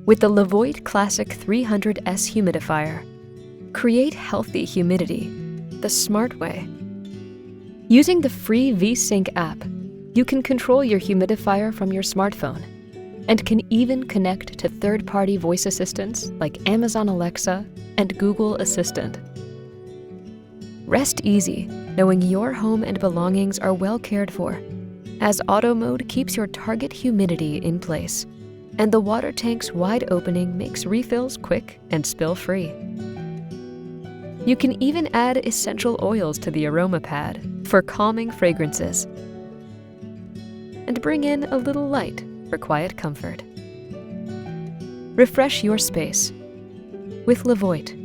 With the LEVOIT Classic 300S humidifier, create healthy humidity the smart way. Using the free VSync app, you can control your humidifier from your smartphone and can even connect to third-party voice assistants like Amazon Alexa and Google Assistant. Rest easy knowing your home and belongings are well cared for, as auto mode keeps your target humidity in place, and the water tank's wide opening makes refills quick and spill-free. You can even add essential oils to the aroma pad for calming fragrances, and bring in a little light for quiet comfort. Refresh your space with LEVOIT.